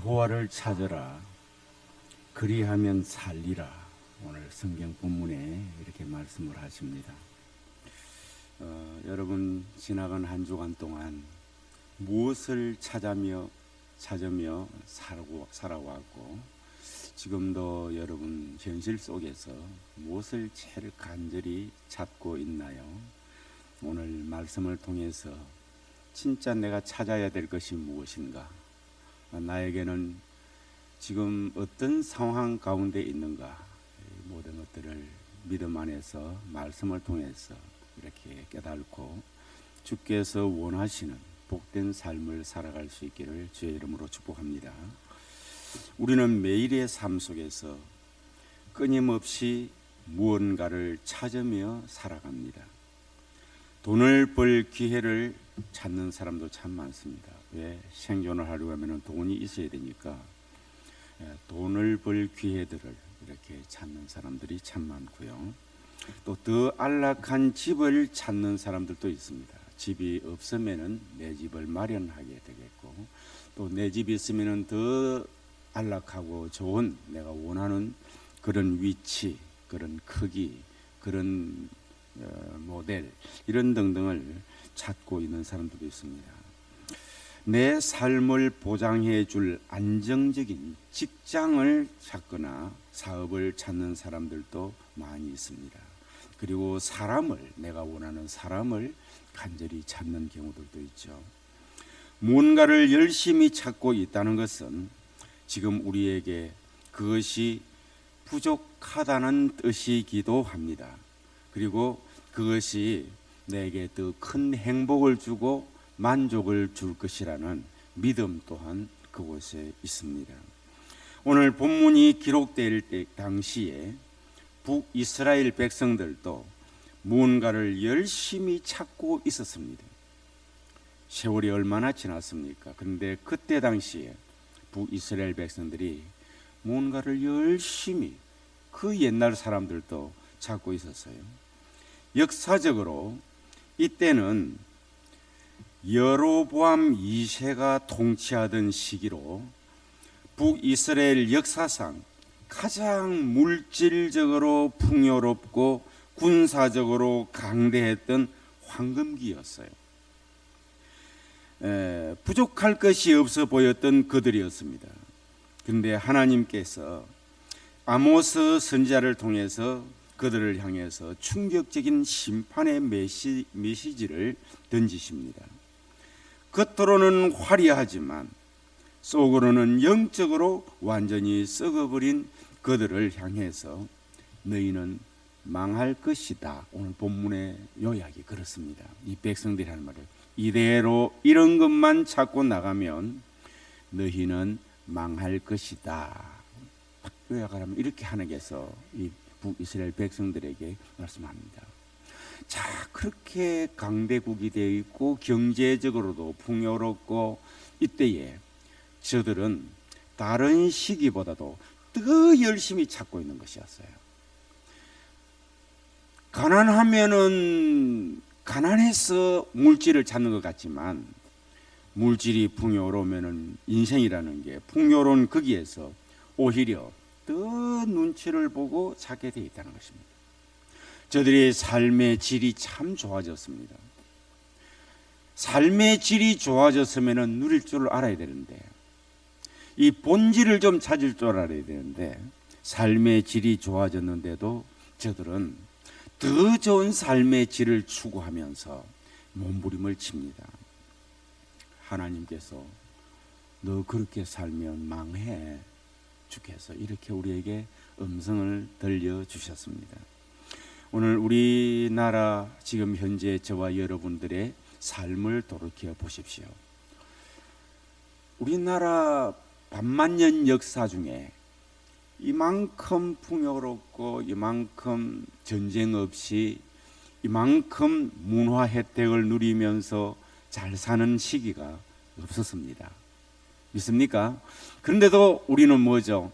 여호와를 찾으라 그리하면 살리라. 오늘 성경 본문에 이렇게 말씀을 하십니다. 여러분 지나간 한 주간 동안 무엇을 찾으며 살아왔고 지금도 여러분 현실 속에서 무엇을 제일 간절히 찾고 있나요? 오늘 말씀을 통해서 진짜 내가 찾아야 될 것이 무엇인가? 나에게는 지금 어떤 상황 가운데 있는가? 모든 것들을 믿음 안에서 말씀을 통해서 이렇게 깨닫고 주께서 원하시는 복된 삶을 살아갈 수 있기를 주의 이름으로 축복합니다. 우리는 매일의 삶 속에서 끊임없이 무언가를 찾으며 살아갑니다. 돈을 벌 기회를 찾는 사람도 참 많습니다. 왜? 생존을 하려고 하면 돈이 있어야 되니까 돈을 벌 기회들을 이렇게 찾는 사람들이 참 많고요. 또 더 안락한 집을 찾는 사람들도 있습니다. 집이 없으면은 내 집을 마련하게 되겠고, 또 내 집이 있으면은 더 안락하고 좋은 내가 원하는 그런 위치, 그런 크기, 그런 모델 이런 등등을 찾고 있는 사람들도 있습니다. 내 삶을 보장해 줄 안정적인 직장을 찾거나 사업을 찾는 사람들도 많이 있습니다. 그리고 내가 원하는 사람을 간절히 찾는 경우들도 있죠. 무언가를 열심히 찾고 있다는 것은 지금 우리에게 그것이 부족하다는 뜻이기도 합니다. 그리고 그것이 내게 더 큰 행복을 주고 만족을 줄 것이라는 믿음 또한 그곳에 있습니다. 오늘 본문이 기록될 당시에 북이스라엘 백성들도 무언가를 열심히 찾고 있었습니다. 세월이 얼마나 지났습니까? 그런데 그때 당시에 북이스라엘 백성들이 무언가를 열심히 그 옛날 사람들도 찾고 있었어요. 역사적으로 이때는 여로보암 2세가 통치하던 시기로 북이스라엘 역사상 가장 물질적으로 풍요롭고 군사적으로 강대했던 황금기였어요. 부족할 것이 없어 보였던 그들이었습니다. 그런데 하나님께서 아모스 선지자를 통해서 그들을 향해서 충격적인 심판의 메시지를 던지십니다. 겉으로는 화려하지만 속으로는 영적으로 완전히 썩어버린 그들을 향해서 너희는 망할 것이다. 오늘 본문의 요약이 그렇습니다. 이 백성들이 하는 말을 이대로 이런 것만 찾고 나가면 너희는 망할 것이다. 딱 요약을 하면 이렇게 하나님께서 이 북이스라엘 백성들에게 말씀합니다. 자, 그렇게 강대국이 되어 있고 경제적으로도 풍요롭고 이때에 저들은 다른 시기보다도 더 열심히 찾고 있는 것이었어요. 가난하면은 가난해서 물질을 찾는 것 같지만 물질이 풍요로우면은 인생이라는 게 풍요로운 거기에서 오히려 더 눈치를 보고 찾게 되어 있다는 것입니다. 저들의 삶의 질이 참 좋아졌습니다. 삶의 질이 좋아졌으면 누릴 줄 알아야 되는데 이 본질을 좀 찾을 줄 알아야 되는데 삶의 질이 좋아졌는데도 저들은 더 좋은 삶의 질을 추구하면서 몸부림을 칩니다. 하나님께서 너 그렇게 살면 망해. 주께서 이렇게 우리에게 음성을 들려주셨습니다. 오늘 우리나라 지금 현재 저와 여러분들의 삶을 돌이켜 보십시오. 우리나라 반만년 역사 중에 이만큼 풍요롭고 이만큼 전쟁 없이 이만큼 문화 혜택을 누리면서 잘 사는 시기가 없었습니다. 믿습니까? 그런데도 우리는 뭐죠?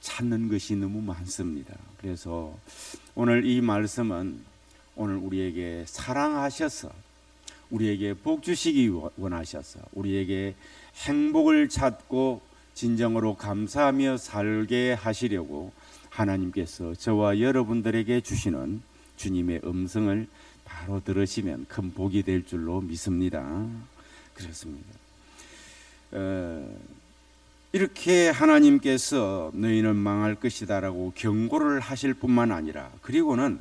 찾는 것이 너무 많습니다. 그래서 오늘 이 말씀은 오늘 우리에게 사랑하셔서 우리에게 복 주시기 원하셔서 우리에게 행복을 찾고 진정으로 감사하며 살게 하시려고 하나님께서 저와 여러분들에게 주시는 주님의 음성을 바로 들으시면 큰 복이 될 줄로 믿습니다. 그렇습니다. 이렇게 하나님께서 너희는 망할 것이다라고 경고를 하실 뿐만 아니라, 그리고는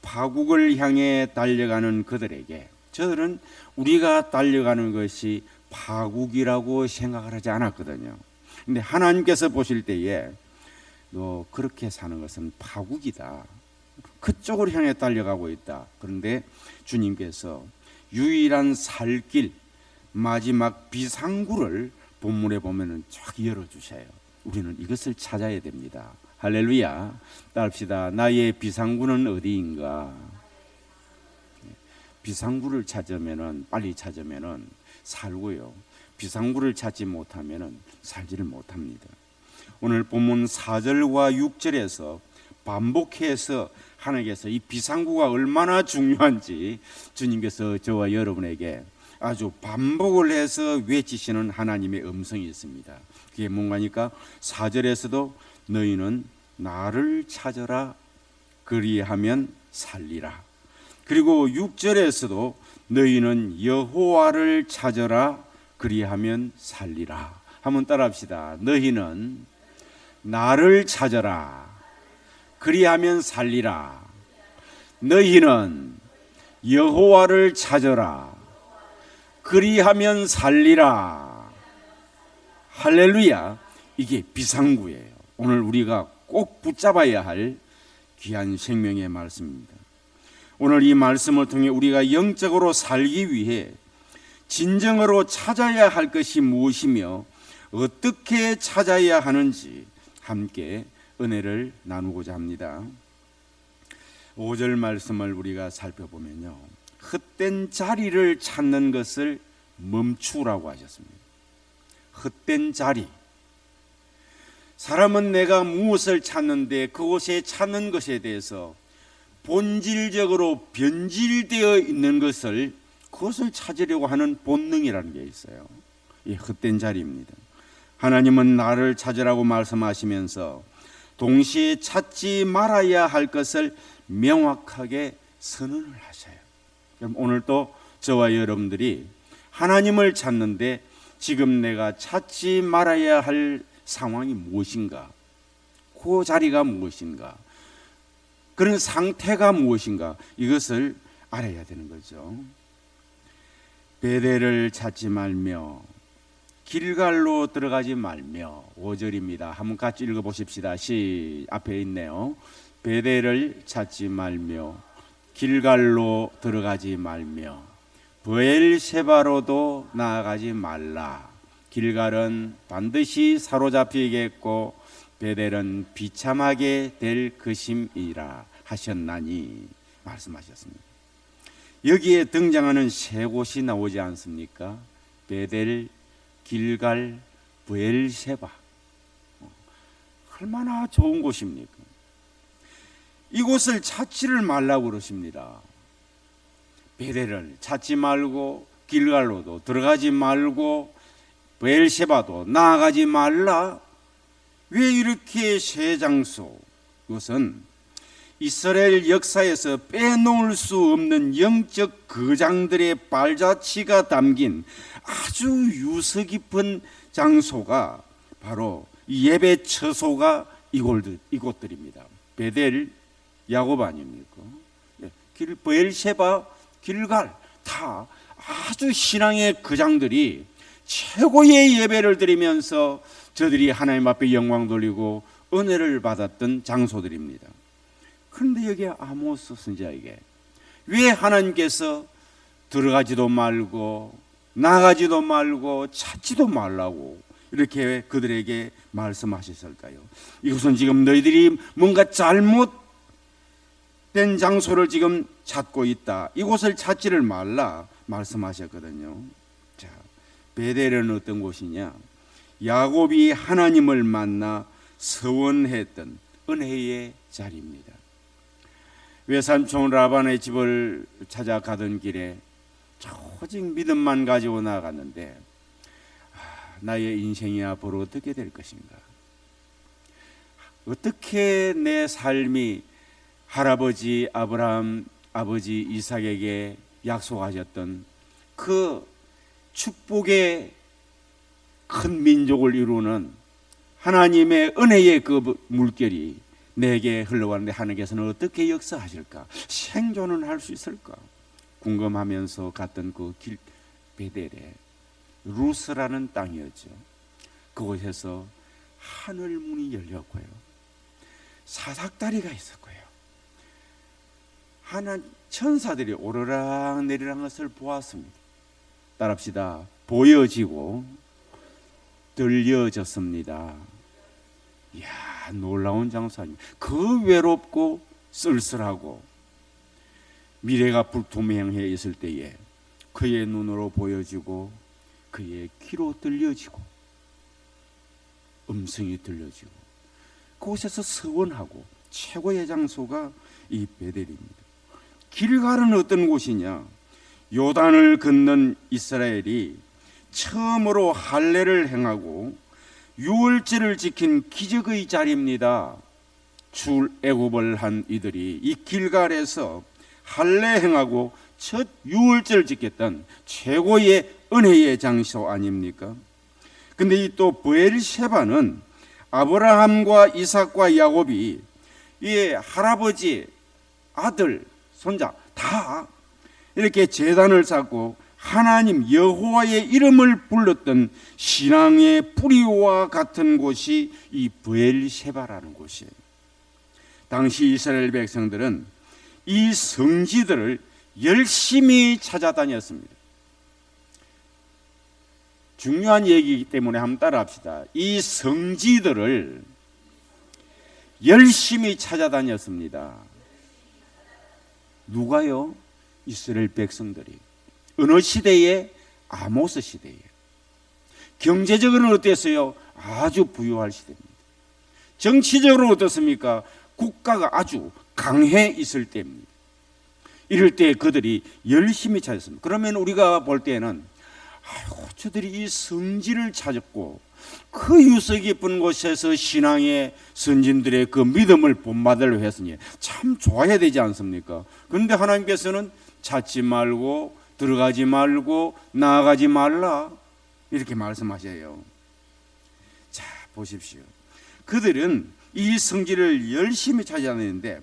파국을 향해 달려가는 그들에게, 저들은 우리가 달려가는 것이 파국이라고 생각을 하지 않았거든요. 근데 하나님께서 보실 때에 너 그렇게 사는 것은 파국이다, 그쪽으로 향해 달려가고 있다. 그런데 주님께서 유일한 살 길, 마지막 비상구를 본문에 보면은 쫙 열어주셔요. 우리는 이것을 찾아야 됩니다. 할렐루야. 따릅시다. 나의 비상구는 어디인가? 비상구를 찾으면은, 빨리 찾으면은 살고요, 비상구를 찾지 못하면은 살지를 못합니다. 오늘 본문 4절과 6절에서 반복해서 하나님께서 이 비상구가 얼마나 중요한지 주님께서 저와 여러분에게 아주 반복을 해서 외치시는 하나님의 음성이 있습니다. 그게 뭔가니까 4절에서도 너희는 나를 찾아라, 그리하면 살리라. 그리고 6절에서도 너희는 여호와를 찾아라, 그리하면 살리라. 한번 따라합시다. 너희는 나를 찾아라, 그리하면 살리라. 너희는 여호와를 찾아라, 그리하면 살리라. 할렐루야. 이게 비상구예요. 오늘 우리가 꼭 붙잡아야 할 귀한 생명의 말씀입니다. 오늘 이 말씀을 통해 우리가 영적으로 살기 위해 진정으로 찾아야 할 것이 무엇이며 어떻게 찾아야 하는지 함께 은혜를 나누고자 합니다. 5절 말씀을 우리가 살펴보면요, 헛된 자리를 찾는 것을 멈추라고 하셨습니다. 헛된 자리. 사람은 내가 무엇을 찾는데 그곳에 찾는 것에 대해서 본질적으로 변질되어 있는 것을, 그것을 찾으려고 하는 본능이라는 게 있어요. 이 헛된 자리입니다. 하나님은 나를 찾으라고 말씀하시면서 동시에 찾지 말아야 할 것을 명확하게 선언을 하셔요. 그럼 오늘도 저와 여러분들이 하나님을 찾는데 지금 내가 찾지 말아야 할 상황이 무엇인가, 그 자리가 무엇인가, 그런 상태가 무엇인가, 이것을 알아야 되는 거죠. 베델을 찾지 말며 길갈로 들어가지 말며. 5절입니다. 한번 같이 읽어보십시다. 앞에 있네요. 베델을 찾지 말며 길갈로 들어가지 말며 브엘세바로도 나아가지 말라. 길갈은 반드시 사로잡히겠고 베델은 비참하게 될 것임이라 하셨나니 말씀하셨습니다. 여기에 등장하는 세 곳이 나오지 않습니까? 베델, 길갈, 브엘세바. 얼마나 좋은 곳입니까? 이곳을 찾지를 말라고 그러십니다. 베델을 찾지 말고 길갈로도 들어가지 말고 브엘세바도 나아가지 말라. 왜 이렇게 세 장소? 이것은 이스라엘 역사에서 빼놓을 수 없는 영적 거장들의 발자취가 담긴 아주 유서 깊은 장소가 바로 예배 처소가 이곳들입니다. 베델, 야곱 아닙니까? 브엘세바, 길갈, 다 아주 신앙의 거장들이 최고의 예배를 드리면서 저들이 하나님 앞에 영광 돌리고 은혜를 받았던 장소들입니다. 그런데 여기 아모스 선지자에게 왜 하나님께서 들어가지도 말고 나가지도 말고 찾지도 말라고 이렇게 그들에게 말씀하셨을까요? 이것은 지금 너희들이 뭔가 잘못된 장소를 지금 찾고 있다, 이곳을 찾지를 말라 말씀하셨거든요. 자, 베델은 어떤 곳이냐? 야곱이 하나님을 만나 서원했던 은혜의 자리입니다. 외삼촌 라반의 집을 찾아가던 길에 오직 믿음만 가지고 나갔는데 나의 인생이 앞으로 어떻게 될 것인가? 어떻게 내 삶이 할아버지 아브라함, 아버지 이삭에게 약속하셨던 그 축복의 큰 민족을 이루는 하나님의 은혜의 그 물결이 내게 흘러가는데 하나님께서는 어떻게 역사하실까? 생존은 할 수 있을까? 궁금하면서 갔던 그 길, 베델에 루스라는 땅이었죠. 그곳에서 하늘 문이 열렸고요, 사닥다리가 있었고요, 하나 천사들이 오르락 내리락 것을 보았습니다. 따라합시다. 보여지고 들려졌습니다. 이야, 놀라운 장사님. 그 외롭고 쓸쓸하고 미래가 불투명해 있을 때에 그의 눈으로 보여지고 그의 귀로 들려지고 음성이 들려지고 그곳에서 서원하고 최고의 장소가 이 베델입니다. 길갈은 어떤 곳이냐? 요단을 건넌 이스라엘이 처음으로 할례를 행하고 유월절을 지킨 기적의 자리입니다. 출애굽을 한 이들이 이 길갈에서 할례 행하고 첫 유월절을 지켰던 최고의 은혜의 장소 아닙니까? 근데 이 또 브엘셰바는 아브라함과 이삭과 야곱이 이 할아버지, 아들, 손자 다 이렇게 제단을 쌓고 하나님 여호와의 이름을 불렀던 신앙의 뿌리와 같은 곳이 이 브엘셰바라는 곳이에요. 당시 이스라엘 백성들은 이 성지들을 열심히 찾아다녔습니다. 중요한 얘기이기 때문에 한번 따라합시다. 이 성지들을 열심히 찾아다녔습니다. 누가요? 이스라엘 백성들이. 어느 시대에? 아모스 시대에. 경제적으로는 어땠어요? 아주 부유할 시대입니다. 정치적으로 어떻습니까? 국가가 아주 강해 있을 때입니다. 이럴 때 그들이 열심히 찾았습니다. 그러면 우리가 볼 때는 아이고, 저들이 이 성지를 찾았고 그 유서 깊은 곳에서 신앙의 선진들의 그 믿음을 본받으려 했으니 참 좋아야 되지 않습니까? 그런데 하나님께서는 찾지 말고 들어가지 말고 나아가지 말라 이렇게 말씀하셔요. 자, 보십시오. 그들은 이 성지를 열심히 찾아다녔는데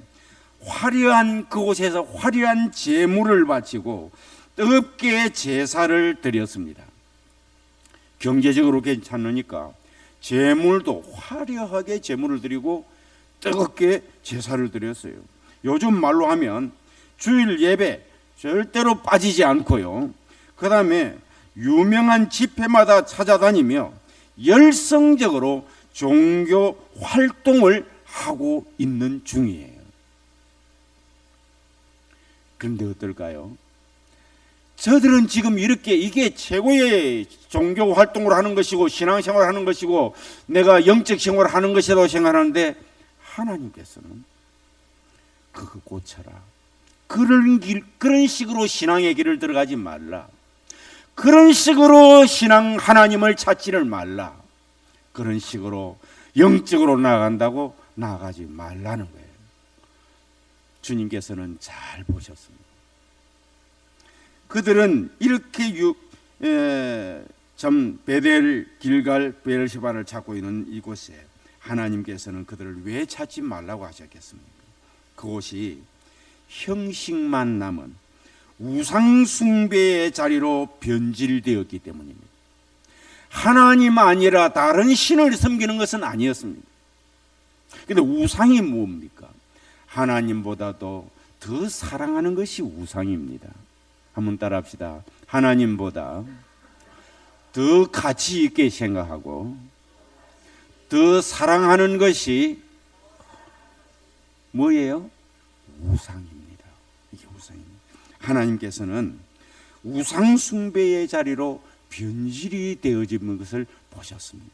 화려한 그곳에서 화려한 제물을 바치고 뜨겁게 제사를 드렸습니다. 경제적으로 괜찮으니까 제물도 화려하게 제물을 드리고 뜨겁게 제사를 드렸어요. 요즘 말로 하면 주일 예배 절대로 빠지지 않고요, 그 다음에 유명한 집회마다 찾아다니며 열성적으로 종교 활동을 하고 있는 중이에요. 그런데 어떨까요? 저들은 지금 이렇게 이게 최고의 종교 활동을 하는 것이고 신앙생활을 하는 것이고 내가 영적 생활을 하는 것이라고 생각하는데 하나님께서는 그거 고쳐라. 그런 식으로 신앙의 길을 들어가지 말라. 그런 식으로 신앙 하나님을 찾지를 말라. 그런 식으로 영적으로 나아간다고 나아가지 말라는 거예요. 주님께서는 잘 보셨습니다. 그들은 이렇게 베델, 길갈, 베엘시바를 찾고 있는 이곳에 하나님께서는 그들을 왜 찾지 말라고 하셨겠습니까? 그곳이 형식만 남은 우상 숭배의 자리로 변질되었기 때문입니다. 하나님 아니라 다른 신을 섬기는 것은 아니었습니다. 그런데 우상이 뭡니까? 하나님보다도 더 사랑하는 것이 우상입니다. 한번 따라합시다. 하나님보다 더 가치 있게 생각하고 더 사랑하는 것이 뭐예요? 우상입니다. 이게 우상입니다. 하나님께서는 우상 숭배의 자리로 변질이 되어지는 것을 보셨습니다.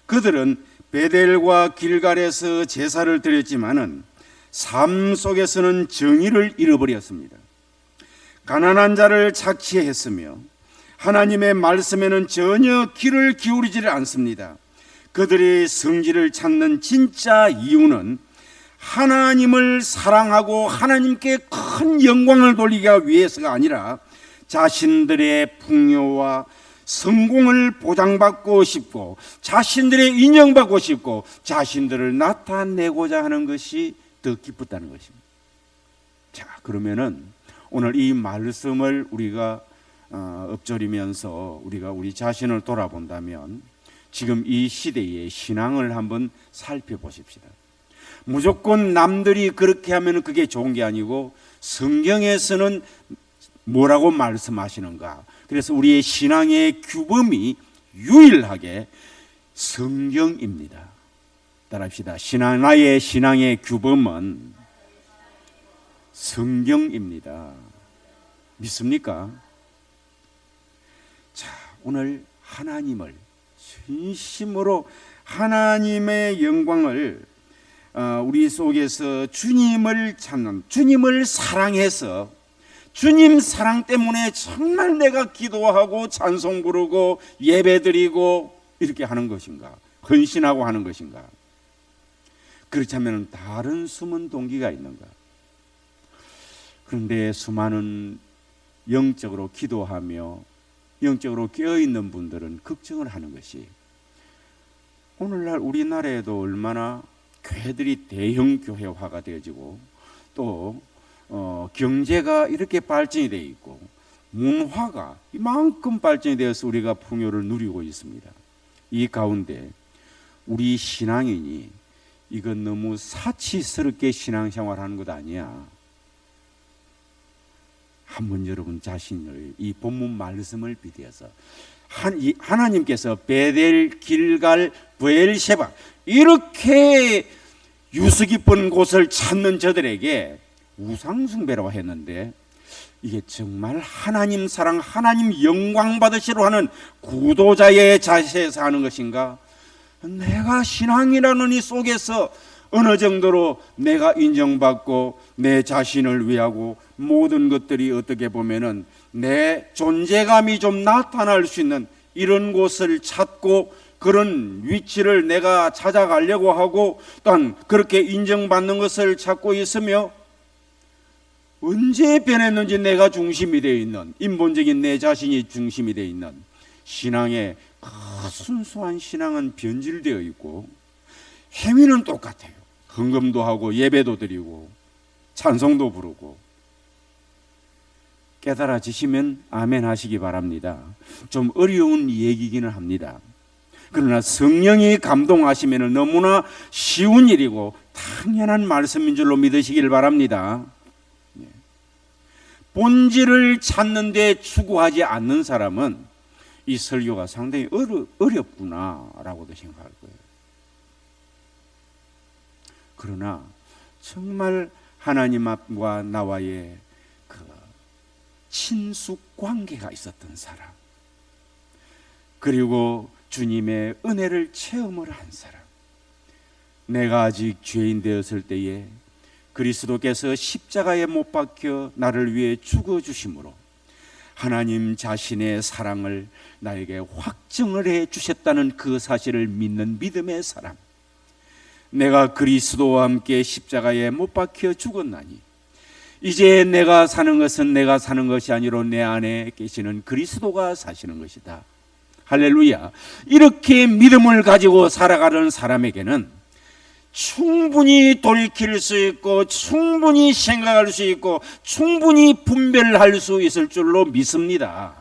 그들은 베델과 길갈에서 제사를 드렸지만은 삶 속에서는 정의를 잃어버렸습니다. 가난한 자를 착취했으며 하나님의 말씀에는 전혀 귀를 기울이지를 않습니다. 그들의 성질을 찾는 진짜 이유는 하나님을 사랑하고 하나님께 큰 영광을 돌리기 위해서가 아니라 자신들의 풍요와 성공을 보장받고 싶고 자신들의 인정받고 싶고 자신들을 나타내고자 하는 것이 더 기쁘다는 것입니다. 자, 그러면은 오늘 이 말씀을 우리가 엎조리면서 우리가 우리 자신을 돌아본다면 지금 이 시대의 신앙을 한번 살펴보십시다. 무조건 남들이 그렇게 하면 그게 좋은 게 아니고 성경에서는 뭐라고 말씀하시는가? 그래서 우리의 신앙의 규범이 유일하게 성경입니다. 따라합시다. 나의 신앙의 규범은 성경입니다. 믿습니까? 자, 오늘 하나님을 진심으로 하나님의 영광을 우리 속에서 주님을 찾는, 주님을 사랑해서 주님 사랑 때문에 정말 내가 기도하고 찬송 부르고 예배드리고 이렇게 하는 것인가? 헌신하고 하는 것인가? 그렇다면 다른 숨은 동기가 있는가? 그런데 수많은 영적으로 기도하며 영적으로 깨어있는 분들은 걱정을 하는 것이 오늘날 우리나라에도 얼마나 교회들이 대형 교회화가 되어지고 또 경제가 이렇게 발전이 되어 있고 문화가 이만큼 발전이 되어서 우리가 풍요를 누리고 있습니다. 이 가운데 우리 신앙인이 이건 너무 사치스럽게 신앙생활하는 것 아니야. 한번 여러분 자신을 이 본문 말씀을 비대어서 하나님께서 베델, 길갈, 브엘셰바 이렇게 유수 깊은 곳을 찾는 저들에게 우상숭배라고 했는데 이게 정말 하나님 사랑, 하나님 영광 받으시려 하는 구도자의 자세에서 하는 것인가? 내가 신앙이라는 이 속에서 어느 정도로 내가 인정받고 내 자신을 위하고 모든 것들이 어떻게 보면은 내 존재감이 좀 나타날 수 있는 이런 곳을 찾고 그런 위치를 내가 찾아가려고 하고 또한 그렇게 인정받는 것을 찾고 있으며 언제 변했는지 내가 중심이 되어 있는 인본적인 내 자신이 중심이 되어 있는 신앙의 순수한 신앙은 변질되어 있고 행위는 똑같아요. 헌금도 하고 예배도 드리고 찬송도 부르고 깨달아지시면 아멘 하시기 바랍니다. 좀 어려운 얘기기는 합니다. 그러나 성령이 감동하시면 너무나 쉬운 일이고 당연한 말씀인 줄로 믿으시길 바랍니다. 본질을 찾는 데 추구하지 않는 사람은 이 설교가 상당히 어렵구나라고도 생각할 거예요. 그러나 정말 하나님과 나와의 그 친숙 관계가 있었던 사람, 그리고 주님의 은혜를 체험을 한 사람, 내가 아직 죄인 되었을 때에 그리스도께서 십자가에 못 박혀 나를 위해 죽어주심으로 하나님 자신의 사랑을 나에게 확증을 해 주셨다는 그 사실을 믿는 믿음의 사람, 내가 그리스도와 함께 십자가에 못 박혀 죽었나니 이제 내가 사는 것은 내가 사는 것이 아니로 내 안에 계시는 그리스도가 사시는 것이다. 할렐루야. 이렇게 믿음을 가지고 살아가는 사람에게는 충분히 돌이킬 수 있고 충분히 생각할 수 있고 충분히 분별할 수 있을 줄로 믿습니다.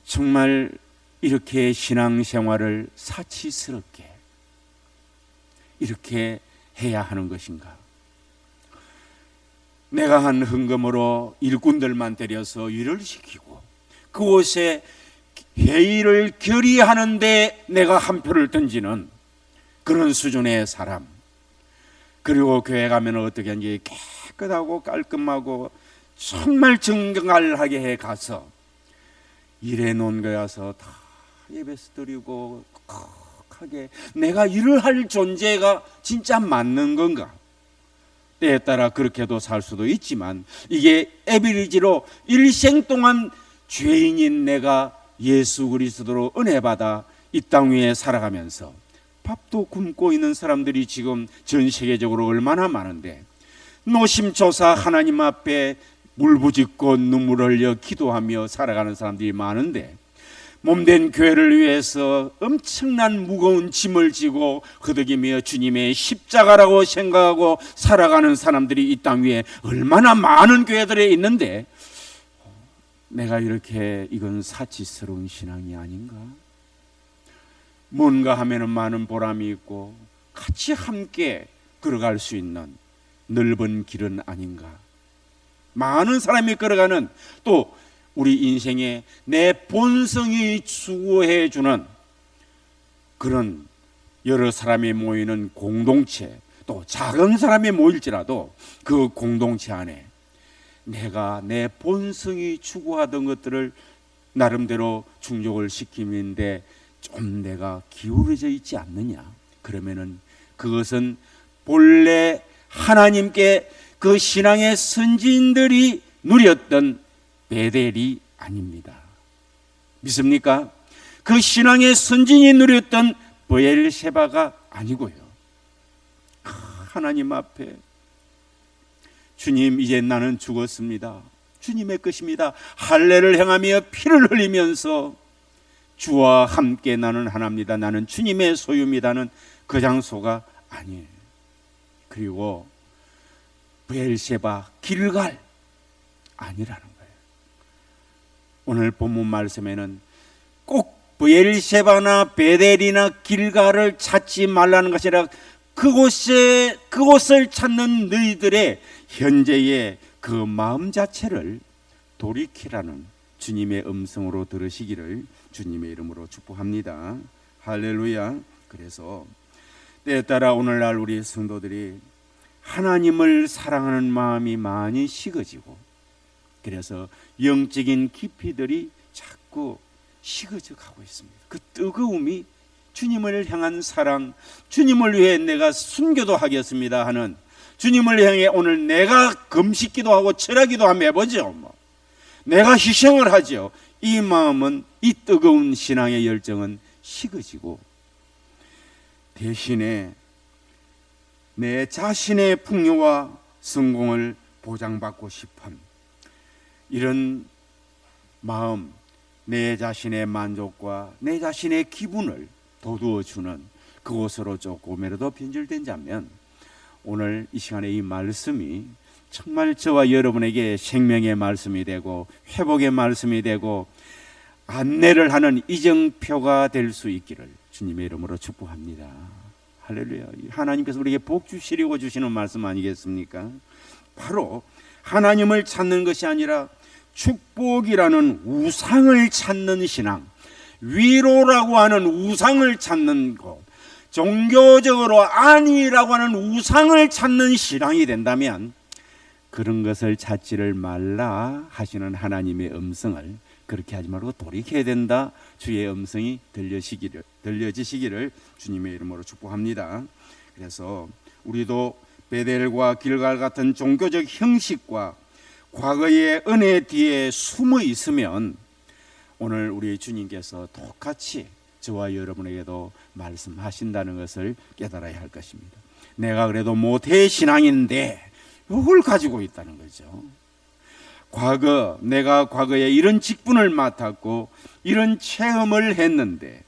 정말 이렇게 신앙생활을 사치스럽게 이렇게 해야 하는 것인가? 내가 한 헌금으로 일꾼들만 데려서 일을 시키고 그곳에 회의를 결의하는데 내가 한 표를 던지는 그런 수준의 사람, 그리고 교회 가면 어떻게 하는지 깨끗하고 깔끔하고 정말 정갈하게 해 가서 일해 놓은 거에 와서 다 예배스 드리고 하게 내가 일을 할 존재가 진짜 맞는 건가? 때에 따라 그렇게도 살 수도 있지만 이게 에비리지로 일생 동안 죄인인 내가 예수 그리스도로 은혜 받아 이 땅 위에 살아가면서 밥도 굶고 있는 사람들이 지금 전 세계적으로 얼마나 많은데, 노심초사 하나님 앞에 울부짖고 눈물 흘려 기도하며 살아가는 사람들이 많은데, 몸된 교회를 위해서 엄청난 무거운 짐을 지고 허덕이며 주님의 십자가라고 생각하고 살아가는 사람들이 이 땅 위에 얼마나 많은 교회들에 있는데, 내가 이렇게 이건 사치스러운 신앙이 아닌가? 뭔가 하면은 많은 보람이 있고 같이 함께 걸어갈 수 있는 넓은 길은 아닌가? 많은 사람이 걸어가는, 또 우리 인생에 내 본성이 추구해 주는 그런 여러 사람이 모이는 공동체, 또 작은 사람이 모일지라도 그 공동체 안에 내가 내 본성이 추구하던 것들을 나름대로 충족을 시키는데 좀 내가 기울어져 있지 않느냐? 그러면은 그것은 본래 하나님께 그 신앙의 선지인들이 누렸던 베델이 아닙니다. 믿습니까? 그 신앙의 선진이 누렸던 브엘셰바가 아니고요. 하나님 앞에 주님, 이제 나는 죽었습니다. 주님의 것입니다. 할례를 행하며 피를 흘리면서 주와 함께 나는 하나입니다. 나는 주님의 소유입니다는 그 장소가 아니에요. 그리고 브엘셰바, 길갈 아니라는 거예요. 오늘 본문 말씀에는 꼭 브엘셰바나 베델이나 길갈을 찾지 말라는 것이 아니라 그곳을 찾는 너희들의 현재의 그 마음 자체를 돌이키라는 주님의 음성으로 들으시기를 주님의 이름으로 축복합니다. 할렐루야. 그래서 때에 따라 오늘날 우리 성도들이 하나님을 사랑하는 마음이 많이 식어지고, 그래서 영적인 깊이들이 자꾸 식어져 가고 있습니다. 그 뜨거움이 주님을 향한 사랑, 주님을 위해 내가 순교도 하겠습니다 하는, 주님을 향해 오늘 내가 금식기도 하고 철야기도 한번 해보죠. 내가 희생을 하죠. 이 마음은, 이 뜨거운 신앙의 열정은 식어지고, 대신에 내 자신의 풍요와 성공을 보장받고 싶은 이런 마음, 내 자신의 만족과 내 자신의 기분을 돋우어주는 그곳으로 조금이라도 변질된다면, 오늘 이 시간에 이 말씀이 정말 저와 여러분에게 생명의 말씀이 되고 회복의 말씀이 되고 안내를 하는 이정표가 될 수 있기를 주님의 이름으로 축복합니다. 할렐루야. 하나님께서 우리에게 복 주시려고 주시는 말씀 아니겠습니까? 바로 하나님을 찾는 것이 아니라 축복이라는 우상을 찾는 신앙, 위로라고 하는 우상을 찾는 것, 종교적으로 아니라고 하는 우상을 찾는 신앙이 된다면 그런 것을 찾지를 말라 하시는 하나님의 음성을 그렇게 하지 말고 돌이켜야 된다. 주의 음성이 들려지시기를 주님의 이름으로 축복합니다. 그래서 우리도 베델과 길갈 같은 종교적 형식과 과거의 은혜 뒤에 숨어 있으면 오늘 우리 주님께서 똑같이 저와 여러분에게도 말씀하신다는 것을 깨달아야 할 것입니다. 내가 그래도 모태 신앙인데 이걸 가지고 있다는 거죠. 내가 과거에 이런 직분을 맡았고 이런 체험을 했는데,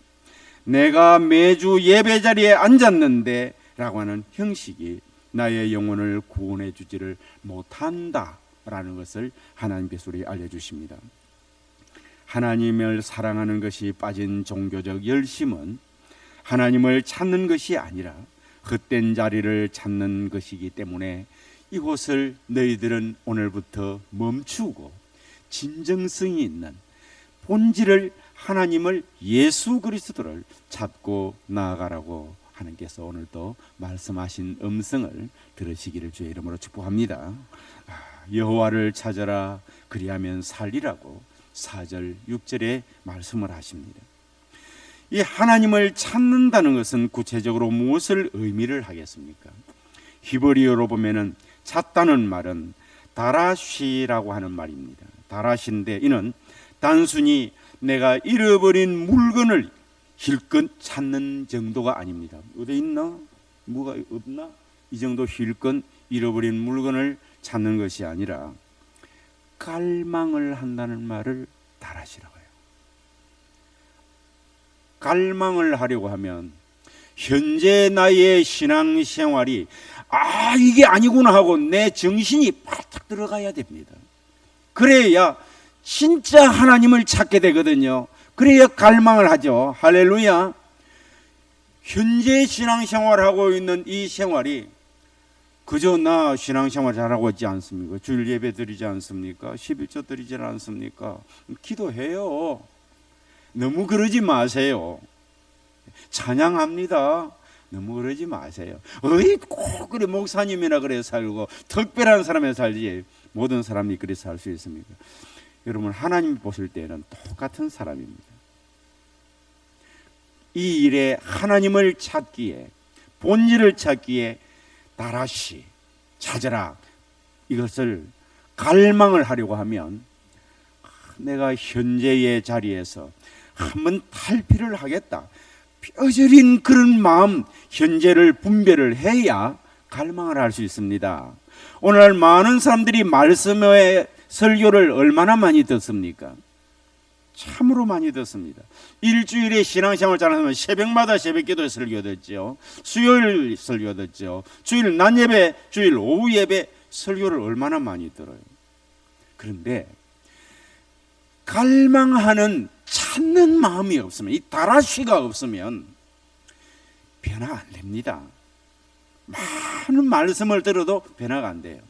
내가 매주 예배 자리에 앉았는데 라고 하는 형식이 나의 영혼을 구원해 주지를 못한다라는 것을 하나님께서 우리에게 알려주십니다. 하나님을 사랑하는 것이 빠진 종교적 열심은 하나님을 찾는 것이 아니라 헛된 자리를 찾는 것이기 때문에 이곳을 너희들은 오늘부터 멈추고 진정성이 있는 본질을, 하나님을, 예수 그리스도를 찾고 나아가라고 하나님께서 오늘도 말씀하신 음성을 들으시기를 주의 이름으로 축복합니다. 여호와를 찾아라 그리하면 살리라고 4절 6절에 말씀을 하십니다. 이 하나님을 찾는다는 것은 구체적으로 무엇을 의미를 하겠습니까? 히브리어로 보면은 찾다는 말은 다라시라고 하는 말입니다. 다라시인데 이는 단순히 내가 잃어버린 물건을 힐끗 찾는 정도가 아닙니다. 어디 있나? 뭐가 없나? 이 정도 힐끗 잃어버린 물건을 찾는 것이 아니라 갈망을 한다는 말을 달하시라고 해요. 갈망을 하려고 하면 현재 나의 신앙생활이 이게 아니구나 하고 내 정신이 바짝 들어가야 됩니다. 그래야 진짜 하나님을 찾게 되거든요. 그래야 갈망을 하죠. 할렐루야. 현재 신앙생활하고 있는 이 생활이 그저 나 신앙생활 잘하고 있지 않습니까? 주일 예배 드리지 않습니까? 11조 드리지 않습니까? 기도해요. 너무 그러지 마세요. 찬양합니다. 너무 그러지 마세요. 꼭 그래 목사님이나 그래 살고 특별한 사람이 살지 모든 사람이 그래 살 수 있습니까? 여러분 하나님 보실 때는 똑같은 사람입니다. 이 일에 하나님을 찾기에 본질을 찾기에 나라시 찾아라 이것을 갈망을 하려고 하면 내가 현재의 자리에서 한번 탈피를 하겠다 뼈저린 그런 마음 현재를 분별을 해야 갈망을 할 수 있습니다. 오늘 많은 사람들이 말씀의 설교를 얼마나 많이 듣습니까? 참으로 많이 듣습니다. 일주일에 신앙생활 잘하면 새벽마다 새벽기도 설교 듣죠. 수요일 설교 듣죠. 주일 낮 예배, 주일 오후 예배 설교를 얼마나 많이 들어요. 그런데 갈망하는 찾는 마음이 없으면 이 다라시가 없으면 변화 안 됩니다. 많은 말씀을 들어도 변화가 안 돼요.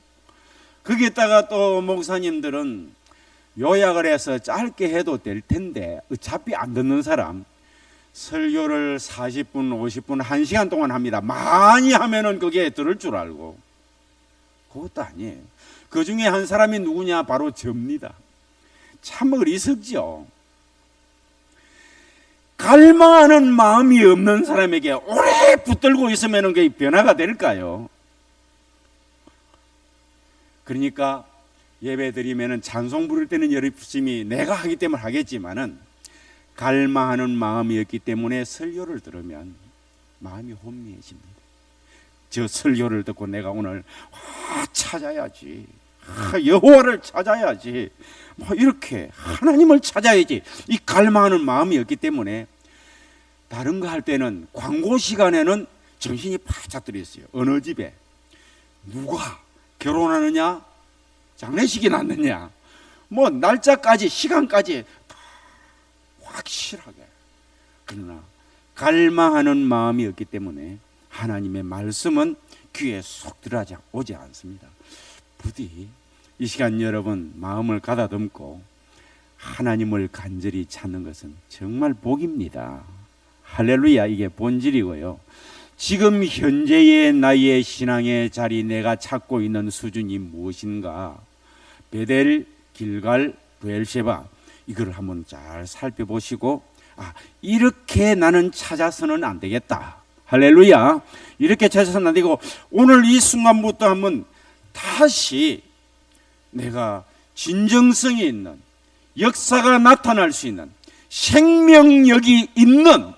거기에다가 또 목사님들은 요약을 해서 짧게 해도 될 텐데 어차피 안 듣는 사람 설교를 40분, 50분, 1시간 동안 합니다. 많이 하면은 그게 들을 줄 알고 그것도 아니에요. 그 중에 한 사람이 누구냐? 바로 접니다. 참 어리석죠. 갈망하는 마음이 없는 사람에게 오래 붙들고 있으면 그게 변화가 될까요? 그러니까 예배 드리면은 찬송 부를 때는 열심히 내가 하기 때문에 하겠지만은 갈망하는 마음이었기 때문에 설교를 들으면 마음이 혼미해집니다. 저 설교를 듣고 내가 오늘 찾아야지, 여호와를 찾아야지, 이렇게 하나님을 찾아야지 이 갈망하는 마음이었기 때문에 다른 거 할 때는 광고 시간에는 정신이 바짝 들어있어요. 어느 집에 누가 결혼하느냐, 장례식이 났느냐, 날짜까지 시간까지 다 확실하게. 그러나 갈망하는 마음이었기 때문에 하나님의 말씀은 귀에 쏙 들어오지 않습니다. 부디 이 시간 여러분 마음을 가다듬고 하나님을 간절히 찾는 것은 정말 복입니다. 할렐루야. 이게 본질이고요. 지금 현재의 나의 신앙의 자리 내가 찾고 있는 수준이 무엇인가? 베델, 길갈, 브엘셰바 이걸 한번 잘 살펴보시고 이렇게 나는 찾아서는 안 되겠다. 할렐루야. 이렇게 찾아서는 안 되고 오늘 이 순간부터 한번 다시 내가 진정성이 있는 역사가 나타날 수 있는 생명력이 있는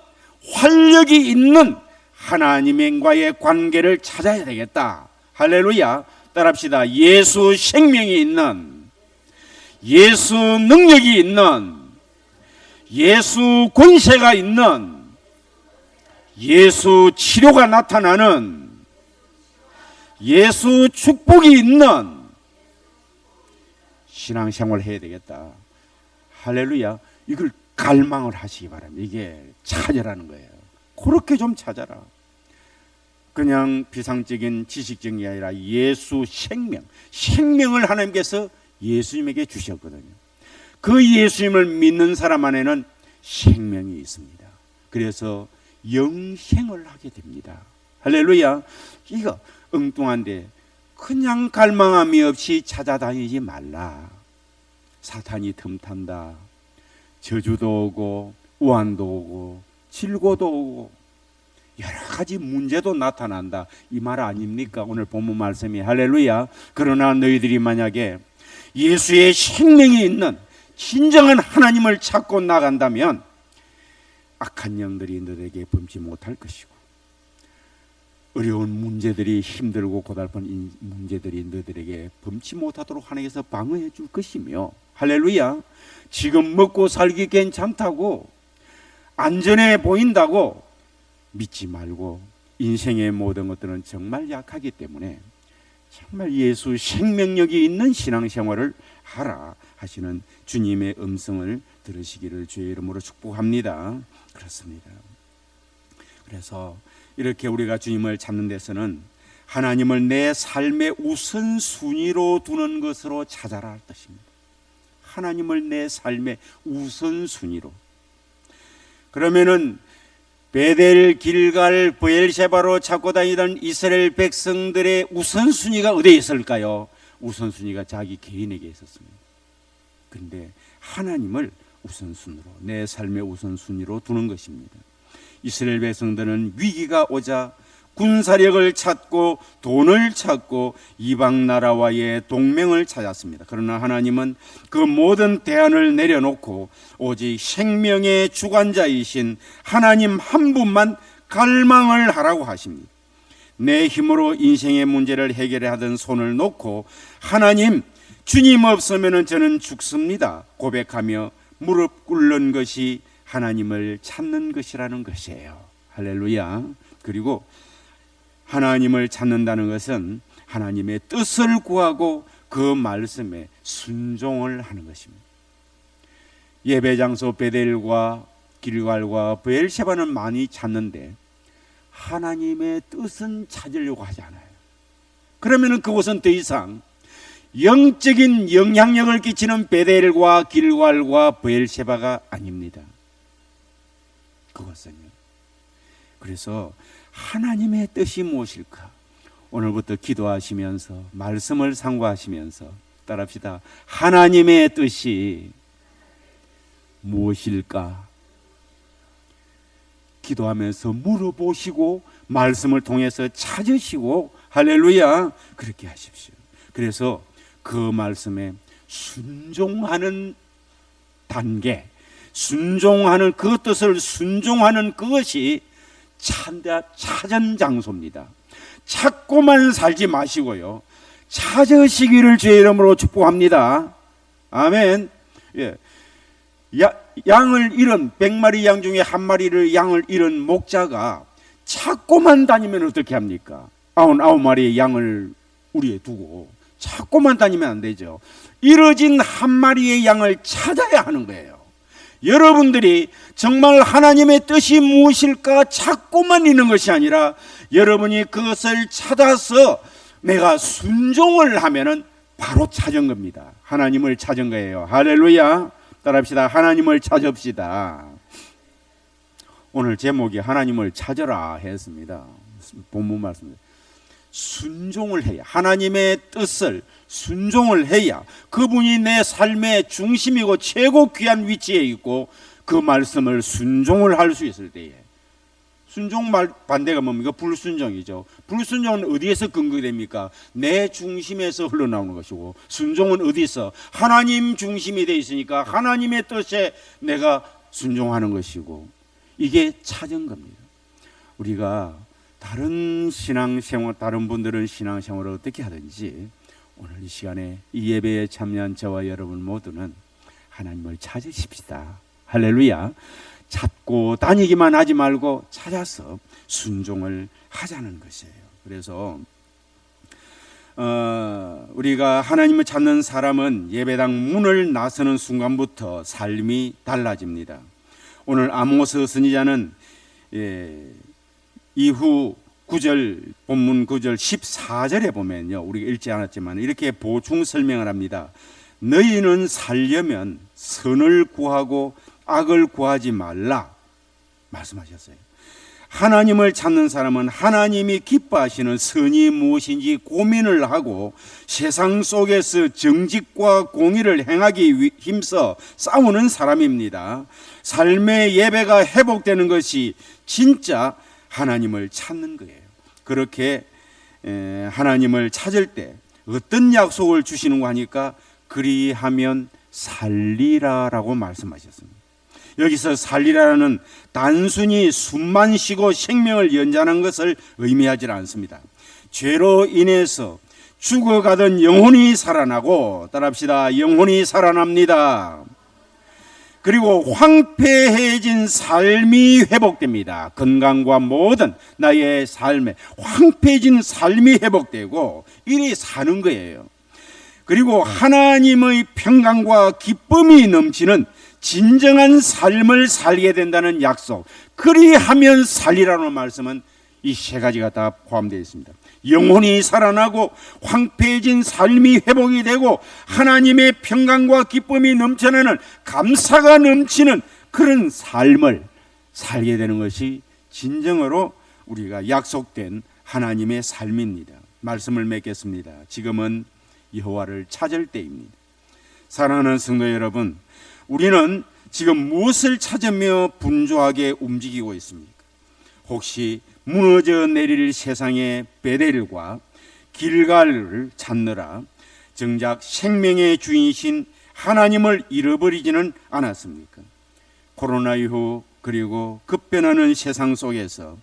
활력이 있는 하나님과의 관계를 찾아야 되겠다. 할렐루야. 따라합시다. 예수 생명이 있는, 예수 능력이 있는, 예수 권세가 있는, 예수 치료가 나타나는, 예수 축복이 있는 신앙생활을 해야 되겠다. 할렐루야. 이걸 갈망을 하시기 바랍니다. 이게 찾으라는 거예요. 그렇게 좀 찾아라. 그냥 비상적인 지식적인 게 아니라 예수 생명, 생명을 하나님께서 예수님에게 주셨거든요. 그 예수님을 믿는 사람 안에는 생명이 있습니다. 그래서 영생을 하게 됩니다. 할렐루야. 이거 엉뚱한데 그냥 갈망함이 없이 찾아다니지 말라. 사탄이 틈탄다. 저주도 오고 우환도 오고 질고도 오고 여러 가지 문제도 나타난다. 이 말 아닙니까? 오늘 본문 말씀이. 할렐루야. 그러나 너희들이 만약에 예수의 생명이 있는 진정한 하나님을 찾고 나간다면 악한 영들이 너에게 범치 못할 것이고, 어려운 문제들이, 힘들고 고달픈 문제들이 너희들에게 범치 못하도록 하나님께서 방어해 줄 것이며, 할렐루야. 지금 먹고 살기 괜찮다고, 안전해 보인다고 믿지 말고, 인생의 모든 것들은 정말 약하기 때문에 정말 예수 생명력이 있는 신앙생활을 하라 하시는 주님의 음성을 들으시기를 주의 이름으로 축복합니다. 그렇습니다. 그래서 이렇게 우리가 주님을 찾는 데서는 하나님을 내 삶의 우선순위로 두는 것으로 찾아라 할 뜻입니다. 하나님을 내 삶의 우선순위로. 그러면은 베델, 길갈, 브엘셰바로 찾고 다니던 이스라엘 백성들의 우선순위가 어디에 있을까요? 우선순위가 자기 개인에게 있었습니다. 그런데 하나님을 우선순위로, 내 삶의 우선순위로 두는 것입니다. 이스라엘 백성들은 위기가 오자 군사력을 찾고 돈을 찾고 이방 나라와의 동맹을 찾았습니다. 그러나 하나님은 그 모든 대안을 내려놓고 오직 생명의 주관자이신 하나님 한 분만 갈망을 하라고 하십니다. 내 힘으로 인생의 문제를 해결하던 손을 놓고 하나님, 주님 없으면 저는 죽습니다 고백하며 무릎 꿇는 것이 하나님을 찾는 것이라는 것이에요. 할렐루야. 그리고 하나님을 찾는다는 것은 하나님의 뜻을 구하고 그 말씀에 순종을 하는 것입니다. 예배장소 베델과 길갈과 브엘셰바는 많이 찾는데 하나님의 뜻은 찾으려고 하지 않아요. 그러면 그곳은 더 이상 영적인 영향력을 끼치는 베델과 길갈과 브엘셰바가 아닙니다. 그것은요. 그래서 하나님의 뜻이 무엇일까? 오늘부터 기도하시면서 말씀을 상고하시면서 따라합시다. 하나님의 뜻이 무엇일까? 기도하면서 물어보시고 말씀을 통해서 찾으시고, 할렐루야, 그렇게 하십시오. 그래서 그 말씀에 순종하는 단계, 순종하는 그 뜻을 순종하는 그것이 찾은 장소입니다. 찾고만 살지 마시고요, 찾으시기를 주의 이름으로 축복합니다. 아멘. 예. 양을 잃은 100마리 양 중에 한 마리를 양을 잃은 목자가 찾고만 다니면 어떻게 합니까? 99마리의 양을 우리에 두고 찾고만 다니면 안 되죠. 잃어진 한 마리의 양을 찾아야 하는 거예요. 여러분들이 정말 하나님의 뜻이 무엇일까 찾고만 있는 것이 아니라 여러분이 그것을 찾아서 내가 순종을 하면은 바로 찾은 겁니다. 하나님을 찾은 거예요. 할렐루야. 따라합시다. 하나님을 찾읍시다. 오늘 제목이 하나님을 찾으라 했습니다. 본문 말씀입니다. 순종을 해야, 하나님의 뜻을 순종을 해야 그분이 내 삶의 중심이고 최고 귀한 위치에 있고 그 말씀을 순종을 할 수 있을 때에, 순종 말 반대가 뭡니까? 불순종이죠. 불순종은 어디에서 근거됩니까? 내 중심에서 흘러나오는 것이고, 순종은 어디서? 하나님 중심이 되어 있으니까 하나님의 뜻에 내가 순종하는 것이고, 이게 찾은 겁니다. 우리가 다른 신앙생활, 다른 분들은 신앙생활을 어떻게 하든지 오늘 이 시간에 이 예배에 참여한 저와 여러분 모두는 하나님을 찾으십시다. 할렐루야. 찾고 다니기만 하지 말고 찾아서 순종을 하자는 것이에요. 그래서 우리가 하나님을 찾는 사람은 예배당 문을 나서는 순간부터 삶이 달라집니다. 오늘 아모스 선지자는 이후 9절, 본문 9절 14절에 보면요, 우리가 읽지 않았지만 이렇게 보충 설명을 합니다. 너희는 살려면 선을 구하고 악을 구하지 말라 말씀하셨어요. 하나님을 찾는 사람은 하나님이 기뻐하시는 선이 무엇인지 고민을 하고 세상 속에서 정직과 공의를 행하기 힘써 싸우는 사람입니다. 삶의 예배가 회복되는 것이 진짜 하나님을 찾는 거예요. 그렇게 하나님을 찾을 때 어떤 약속을 주시는가 하니까 그리하면 살리라라고 말씀하셨습니다. 여기서 살리라는 단순히 숨만 쉬고 생명을 연장하는 것을 의미하지 않습니다. 죄로 인해서 죽어가던 영혼이 살아나고, 따라합시다, 영혼이 살아납니다. 그리고 황폐해진 삶이 회복됩니다. 건강과 모든 나의 삶에 황폐해진 삶이 회복되고 이리 사는 거예요. 그리고 하나님의 평강과 기쁨이 넘치는 진정한 삶을 살게 된다는 약속, 그리하면 살리라는 말씀은 이 세 가지가 다 포함되어 있습니다. 영혼이 살아나고 황폐해진 삶이 회복이 되고 하나님의 평강과 기쁨이 넘쳐나는, 감사가 넘치는 그런 삶을 살게 되는 것이 진정으로 우리가 약속된 하나님의 삶입니다. 말씀을 맺겠습니다. 지금은 여호와를 찾을 때입니다. 사랑하는 성도 여러분, 우리는 지금 무엇을 찾으며 분주하게 움직이고 있습니까? 혹시 무너져 내릴 세상의 베델과 길갈을 찾느라 정작 생명의 주인이신 하나님을 잃어버리지는 않았습니까? 코로나 이후 그리고 급변하는 세상 속에서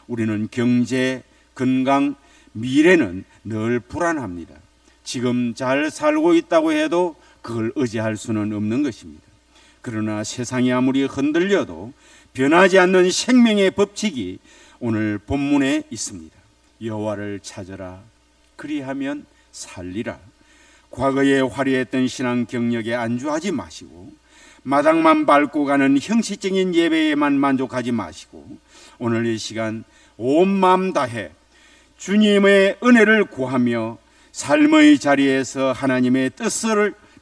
우리는 경제, 건강, 미래는 늘 불안합니다. 지금 잘 살고 있다고 해도 그걸 의지할 수는 없는 것입니다. 그러나 세상이 아무리 흔들려도 변하지 않는 생명의 법칙이 오늘 본문에 있습니다. 여호와를 찾으라, 그리하면 살리라. 과거에 화려했던 신앙 경력에 안주하지 마시고 마당만 밟고 가는 형식적인 예배에만 만족하지 마시고 오늘 이 시간 온 마음 다해 주님의 은혜를 구하며 삶의 자리에서 하나님의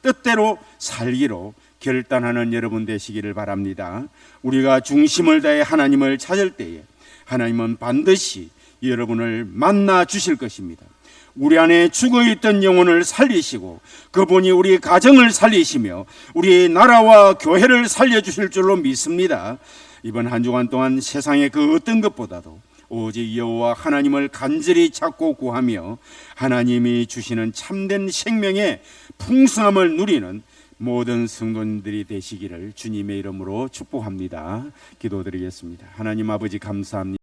뜻대로 살기로 결단하는 여러분 되시기를 바랍니다. 우리가 중심을 다해 하나님을 찾을 때에 하나님은 반드시 여러분을 만나 주실 것입니다. 우리 안에 죽어있던 영혼을 살리시고 그분이 우리 가정을 살리시며 우리 나라와 교회를 살려주실 줄로 믿습니다. 이번 한 주간 동안 세상의 그 어떤 것보다도 오직 여호와 하나님을 간절히 찾고 구하며 하나님이 주시는 참된 생명의 풍성함을 누리는 모든 성도님들이 되시기를 주님의 이름으로 축복합니다. 기도드리겠습니다. 하나님 아버지 감사합니다.